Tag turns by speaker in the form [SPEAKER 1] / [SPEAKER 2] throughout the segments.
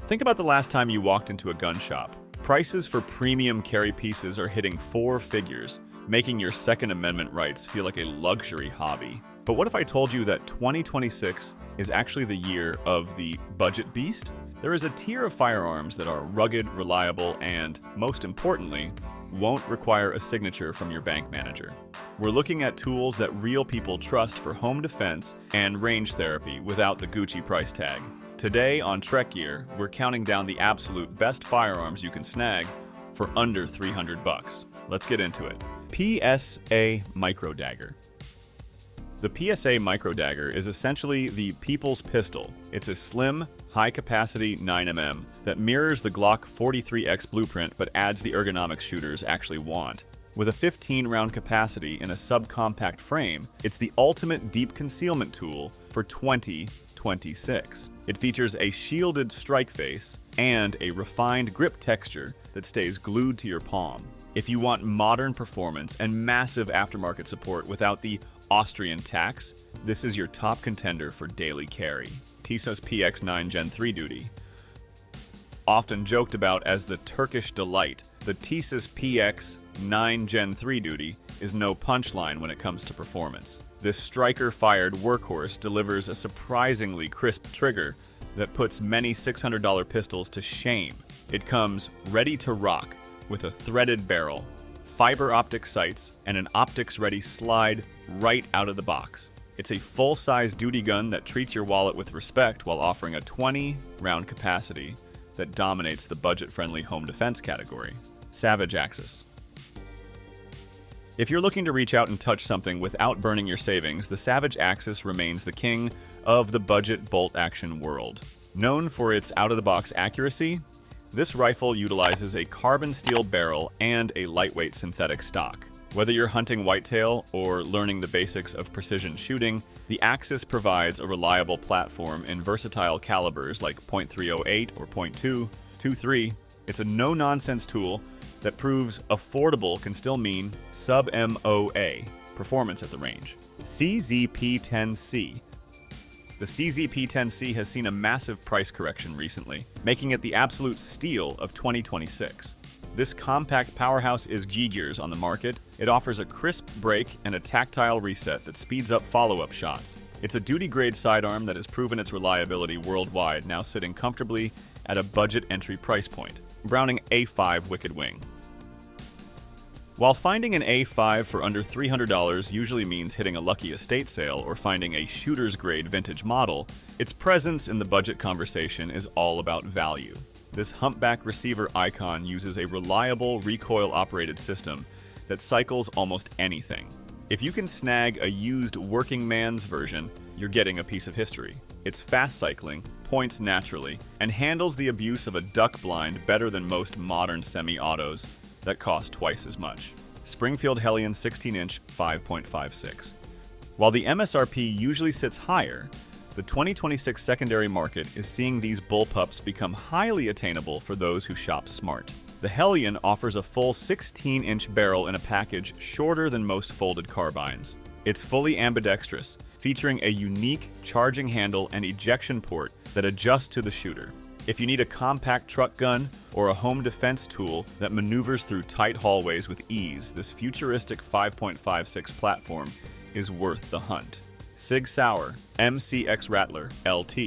[SPEAKER 1] Think about the last time you walked into a gun shop. Prices for premium carry pieces are hitting 4 figures, making your Second Amendment rights feel like a luxury hobby. But what if I told you that 2026 is actually the year of the budget beast? There is a tier of firearms that are rugged, reliable, and, most importantly, won't require a signature from your bank manager. We're looking at tools that real people trust for home defense and range therapy without the Gucci price tag. Today on Trek Gear, we're counting down the absolute best firearms you can snag for under $300. Let's get into it. PSA Micro Dagger. The PSA Micro Dagger is essentially the people's pistol. It's a slim, high-capacity 9mm that mirrors the Glock 43X blueprint but adds the ergonomics shooters actually want. With a 15-round capacity in a subcompact frame, it's the ultimate deep concealment tool for 2026. It features a shielded strike face and a refined grip texture that stays glued to your palm. If you want modern performance and massive aftermarket support without the Austrian tax, this is your top contender for daily carry. Tissot's PX9 Gen 3 duty. Often joked about as the Turkish delight, the Tissot PX9 Gen 3 duty is no punchline when it comes to performance. This striker-fired workhorse delivers a surprisingly crisp trigger that puts many $600 pistols to shame. It comes ready to rock with a threaded barrel, fiber optic sights, and an optics-ready slide right out of the box. It's a full-size duty gun that treats your wallet with respect while offering a 20-round capacity that dominates the budget-friendly home defense category. Savage Axis. If you're looking to reach out and touch something without burning your savings, the Savage Axis remains the king of the budget bolt-action world. Known for its out-of-the-box accuracy, this rifle utilizes a carbon steel barrel and a lightweight synthetic stock. Whether you're hunting whitetail or learning the basics of precision shooting, the Axis provides a reliable platform in versatile calibers like .308 or .223. It's a no-nonsense tool that proves affordable can still mean sub-MOA performance at the range. CZP-10C. The CZP-10C has seen a massive price correction recently, making it the absolute steal of 2026. This compact powerhouse is G-Gears on the market. It offers a crisp break and a tactile reset that speeds up follow-up shots. It's a duty-grade sidearm that has proven its reliability worldwide, now sitting comfortably at a budget entry price point. Browning A5 Wicked Wing. While finding an A5 for under $300 usually means hitting a lucky estate sale or finding a shooter's grade vintage model, its presence in the budget conversation is all about value. This humpback receiver icon uses a reliable recoil-operated system that cycles almost anything. If you can snag a used working man's version, you're getting a piece of history. It's fast cycling, points naturally, and handles the abuse of a duck blind better than most modern semi-autos that cost twice as much. Springfield Hellion 16-inch 5.56. While the MSRP usually sits higher, the 2026 secondary market is seeing these bullpups become highly attainable for those who shop smart. The Hellion offers a full 16-inch barrel in a package shorter than most folded carbines. It's fully ambidextrous, featuring a unique charging handle and ejection port that adjusts to the shooter. If you need a compact truck gun or a home defense tool that maneuvers through tight hallways with ease, this futuristic 5.56 platform is worth the hunt. Sig Sauer MCX Rattler LT.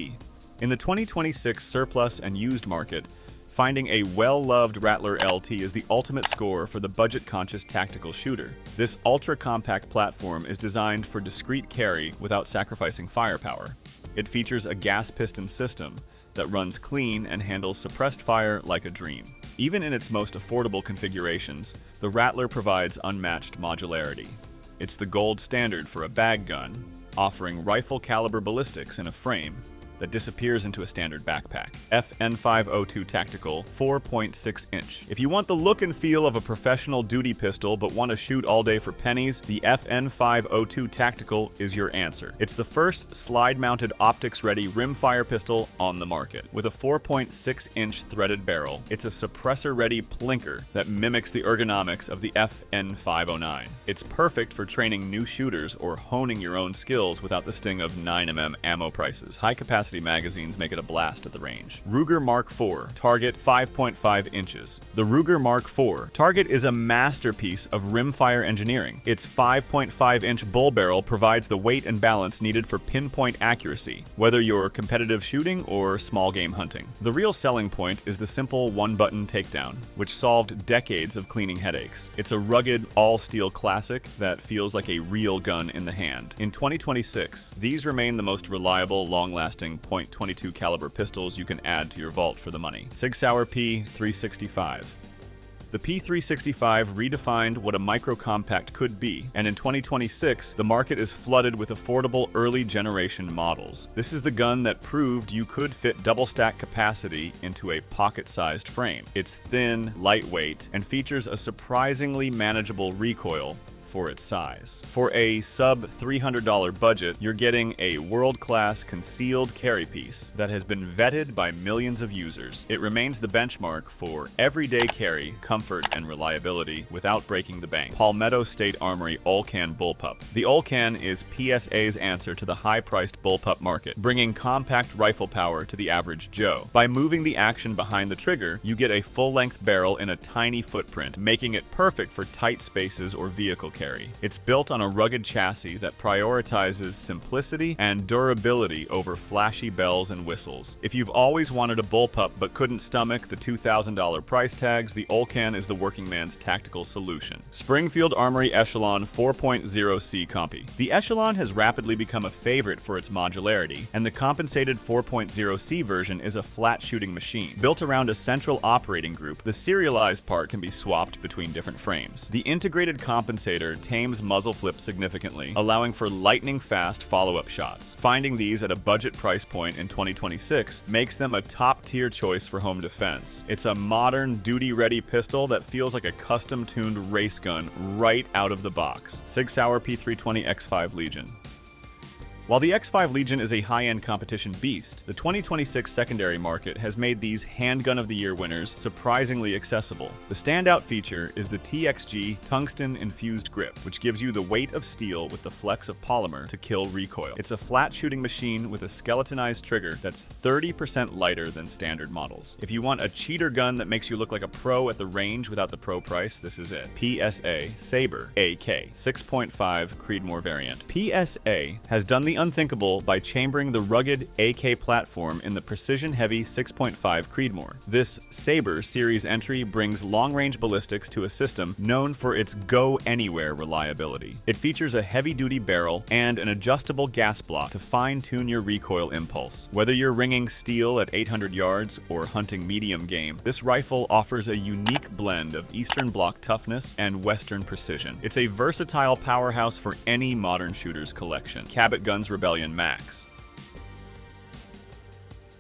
[SPEAKER 1] In the 2026 surplus and used market, finding a well-loved Rattler LT is the ultimate score for the budget-conscious tactical shooter. This ultra-compact platform is designed for discreet carry without sacrificing firepower. It features a gas piston system that runs clean and handles suppressed fire like a dream. Even in its most affordable configurations, the Rattler provides unmatched modularity. It's the gold standard for a bag gun, offering rifle-caliber ballistics in a frame that disappears into a standard backpack. FN502 Tactical 4.6 inch. If you want the look and feel of a professional duty pistol but want to shoot all day for pennies, the FN502 Tactical is your answer. It's the first slide-mounted optics-ready rimfire pistol on the market. With a 4.6 inch threaded barrel, it's a suppressor-ready plinker that mimics the ergonomics of the FN509. It's perfect for training new shooters or honing your own skills without the sting of 9mm ammo prices. High capacity capacity magazines make it a blast at the range. Ruger Mark IV, target 5.5 inches. The Ruger Mark IV target is a masterpiece of rimfire engineering. Its 5.5-inch bull barrel provides the weight and balance needed for pinpoint accuracy, whether you're competitive shooting or small game hunting. The real selling point is the simple one-button takedown, which solved decades of cleaning headaches. It's a rugged, all-steel classic that feels like a real gun in the hand. In 2026, these remain the most reliable, long-lasting .22 caliber pistols you can add to your vault for the money. Sauer P365. The P365 redefined what a micro-compact could be, and in 2026, the market is flooded with affordable early-generation models. This is the gun that proved you could fit double-stack capacity into a pocket-sized frame. It's thin, lightweight, and features a surprisingly manageable recoil for its size. For a sub-$300 budget, you're getting a world-class concealed carry piece that has been vetted by millions of users. It remains the benchmark for everyday carry, comfort, and reliability without breaking the bank. Palmetto State Armory Olcan Bullpup. The Olcan is PSA's answer to the high-priced bullpup market, bringing compact rifle power to the average Joe. By moving the action behind the trigger, you get a full-length barrel in a tiny footprint, making it perfect for tight spaces or vehicle carry. It's built on a rugged chassis that prioritizes simplicity and durability over flashy bells and whistles. If you've always wanted a bullpup but couldn't stomach the $2,000 price tags, the Olcan is the working man's tactical solution. Springfield Armory Echelon 4.0C Compy. The Echelon has rapidly become a favorite for its modularity, and the compensated 4.0C version is a flat shooting machine. Built around a central operating group, the serialized part can be swapped between different frames. The integrated compensator tames muzzle flip significantly, allowing for lightning-fast follow-up shots. Finding these at a budget price point in 2026 makes them a top-tier choice for home defense. It's a modern, duty-ready pistol that feels like a custom-tuned race gun right out of the box. Sig Sauer P320 X5 Legion. While the X5 Legion is a high-end competition beast, the 2026 secondary market has made these Handgun of the Year winners surprisingly accessible. The standout feature is the TXG tungsten-infused grip, which gives you the weight of steel with the flex of polymer to kill recoil. It's a flat shooting machine with a skeletonized trigger that's 30% lighter than standard models. If you want a cheater gun that makes you look like a pro at the range without the pro price, this is it. PSA Saber AK 6.5 Creedmoor variant. PSA has done the unthinkable by chambering the rugged AK platform in the precision-heavy 6.5 Creedmoor. This Saber series entry brings long-range ballistics to a system known for its go-anywhere reliability. It features a heavy-duty barrel and an adjustable gas block to fine-tune your recoil impulse. Whether you're ringing steel at 800 yards or hunting medium game, this rifle offers a unique blend of Eastern Bloc toughness and Western precision. It's a versatile powerhouse for any modern shooter's collection. Cabot Guns Rebellion Max.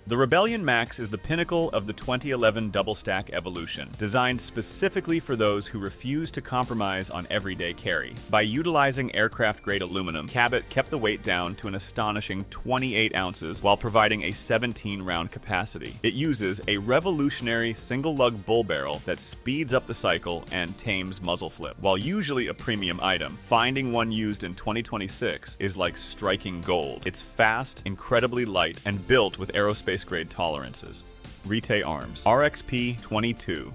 [SPEAKER 1] The Rebellion Max is the pinnacle of the 2011 double-stack evolution, designed specifically for those who refuse to compromise on everyday carry. By utilizing aircraft-grade aluminum, Cabot kept the weight down to an astonishing 28 ounces while providing a 17-round capacity. It uses a revolutionary single-lug bull barrel that speeds up the cycle and tames muzzle flip. While usually a premium item, finding one used in 2026 is like striking gold. It's fast, incredibly light, and built with aerospace-grade tolerances. Retay Arms RXP-22.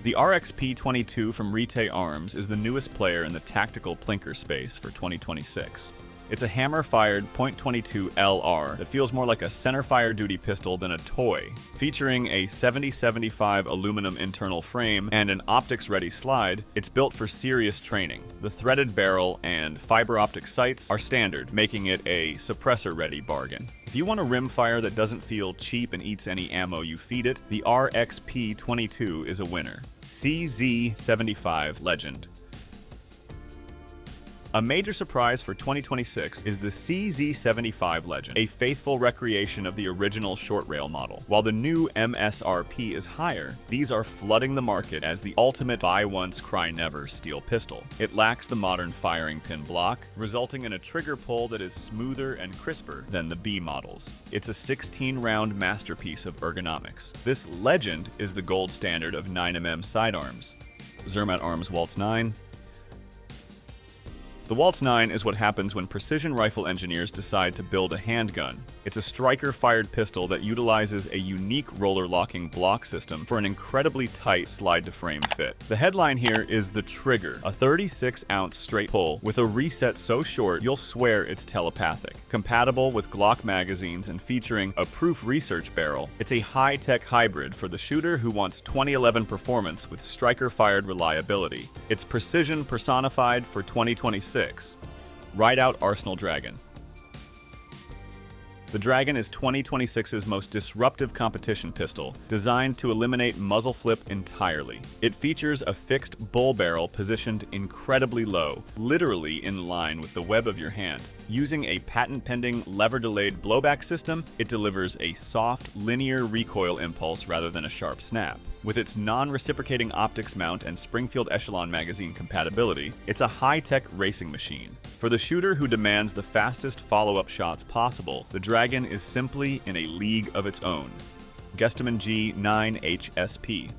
[SPEAKER 1] The RXP-22 from Retay Arms is the newest player in the tactical plinker space for 2026. It's a hammer-fired .22 LR that feels more like a center-fire duty pistol than a toy. Featuring a 70-75 aluminum internal frame and an optics-ready slide, it's built for serious training. The threaded barrel and fiber optic sights are standard, making it a suppressor-ready bargain. If you want a rimfire that doesn't feel cheap and eats any ammo you feed it, the RXP-22 is a winner. CZ75 Legend. A major surprise for 2026 is the CZ75 Legend, a faithful recreation of the original short rail model. While the new MSRP is higher, these are flooding the market as the ultimate buy once, cry never steel pistol. It lacks the modern firing pin block, resulting in a trigger pull that is smoother and crisper than the B models. It's a 16-round masterpiece of ergonomics. This Legend is the gold standard of 9mm sidearms. Zermatt Arms Waltz 9. The Waltz 9 is what happens when precision rifle engineers decide to build a handgun. It's a striker-fired pistol that utilizes a unique roller-locking block system for an incredibly tight slide-to-frame fit. The headline here is the trigger, a 36-ounce straight pull with a reset so short you'll swear it's telepathic. Compatible with Glock magazines and featuring a proof research barrel, it's a high-tech hybrid for the shooter who wants 2011 performance with striker-fired reliability. It's precision personified for 2026. Ride out Arsenal Dragon. The Dragon is 2026's most disruptive competition pistol, designed to eliminate muzzle flip entirely. It features a fixed bull barrel positioned incredibly low, literally in line with the web of your hand. Using a patent-pending lever-delayed blowback system, it delivers a soft, linear recoil impulse rather than a sharp snap. With its non-reciprocating optics mount and Springfield Echelon magazine compatibility, it's a high-tech racing machine. For the shooter who demands the fastest follow-up shots possible, the Dragon is simply in a league of its own. Guestman G9 HSP.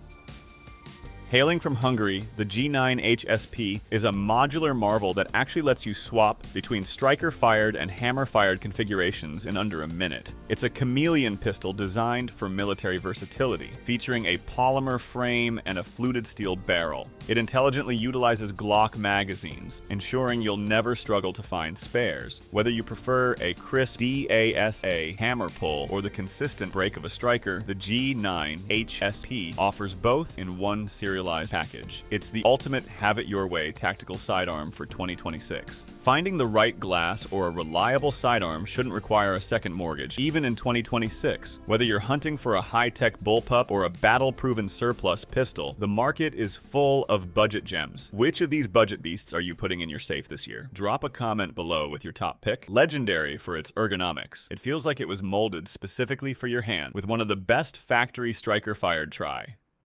[SPEAKER 1] Hailing from Hungary, the G9 HSP is a modular marvel that actually lets you swap between striker-fired and hammer-fired configurations in under a minute. It's a Chameleon pistol designed for military versatility, featuring a polymer frame and a fluted steel barrel. It intelligently utilizes Glock magazines, ensuring you'll never struggle to find spares. Whether you prefer a crisp DASA hammer pull or the consistent break of a striker, the G9 HSP offers both in one serialized package. It's the ultimate have-it-your-way tactical sidearm for 2026. Finding the right glass or a reliable sidearm shouldn't require a second mortgage, even in 2026. Whether you're hunting for a high-tech bullpup or a battle-proven surplus pistol, the market is full of budget gems. Which of these budget beasts are you putting in your safe this year? Drop a comment below with your top pick. Legendary for its ergonomics, it feels like it was molded specifically for your hand with one of the best factory striker-fired try.